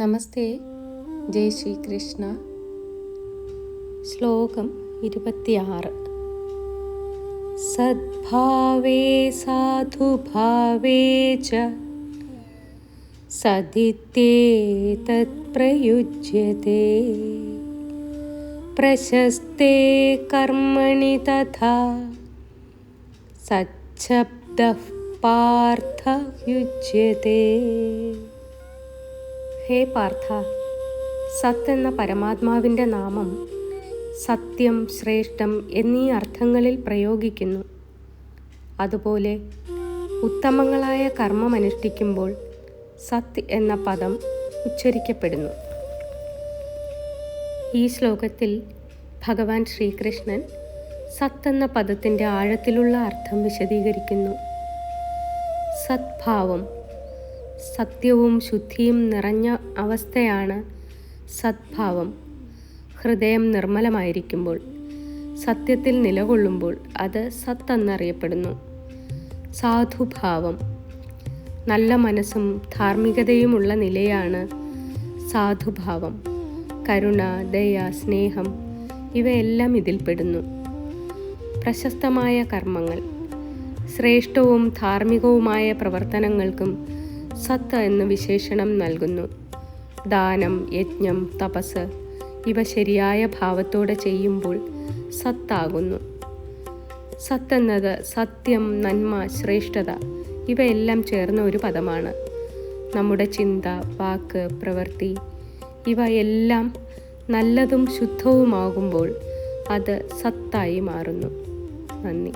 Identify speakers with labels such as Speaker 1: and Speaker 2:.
Speaker 1: നമസ്തേ. ജയ് ശ്രീകൃഷ്ണ. ശ്ലോകം 26. സദ്ഭാവേ സാധുഭാവേ ച സദിത്യേതത് പ്രയുജ്യതേ പ്രശസ്തേ കർമ്മണി തഥാ സച്ഛബ്ദഃ പാർത്ഥ യുജ്യതേ. ഹേ പാർത്ഥ, സത്ത് എന്ന പരമാത്മാവിൻ്റെ നാമം സത്യം, ശ്രേഷ്ഠം എന്നീ അർത്ഥങ്ങളിൽ പ്രയോഗിക്കുന്നു. അതുപോലെ ഉത്തമങ്ങളായ കർമ്മമനുഷ്ഠിക്കുമ്പോൾ സത് എന്ന പദം ഉച്ചരിക്കപ്പെടുന്നു. ഈ ശ്ലോകത്തിൽ ഭഗവാൻ ശ്രീകൃഷ്ണൻ സത്ത് എന്ന പദത്തിൻ്റെ ആഴത്തിലുള്ള അർത്ഥം വിശദീകരിക്കുന്നു. സദ്ഭാവം, സത്യവും ശുദ്ധിയും നിറഞ്ഞ അവസ്ഥയാണ് സദ്ഭാവം. ഹൃദയം നിർമ്മലമായിരിക്കുമ്പോൾ, സത്യത്തിൽ നിലകൊള്ളുമ്പോൾ അത് സത്ത് എന്നറിയപ്പെടുന്നു. സാധുഭാവം, നല്ല മനസ്സും ധാർമ്മികതയുമുള്ള നിലയാണ് സാധുഭാവം. കരുണ, ദയ, സ്നേഹം ഇവയെല്ലാം ഇതിൽപ്പെടുന്നു. പ്രശസ്തമായ കർമ്മങ്ങൾ, ശ്രേഷ്ഠവും ധാർമ്മികവുമായ പ്രവർത്തനങ്ങൾക്കും സത്ത് എന്ന് വിശേഷണം നൽകുന്നു. ദാനം, യജ്ഞം, തപസ് ഇവ ശരിയായ ഭാവത്തോടെ ചെയ്യുമ്പോൾ സത്താകുന്നു. സത്ത് എന്നത് സത്യം, നന്മ, ശ്രേഷ്ഠത ഇവയെല്ലാം ചേർന്ന ഒരു പദമാണ്. നമ്മുടെ ചിന്ത, വാക്ക്, പ്രവൃത്തി ഇവ എല്ലാം നല്ലതും ശുദ്ധവുമാകുമ്പോൾ അത് സത്തായി മാറുന്നു. നന്ദി.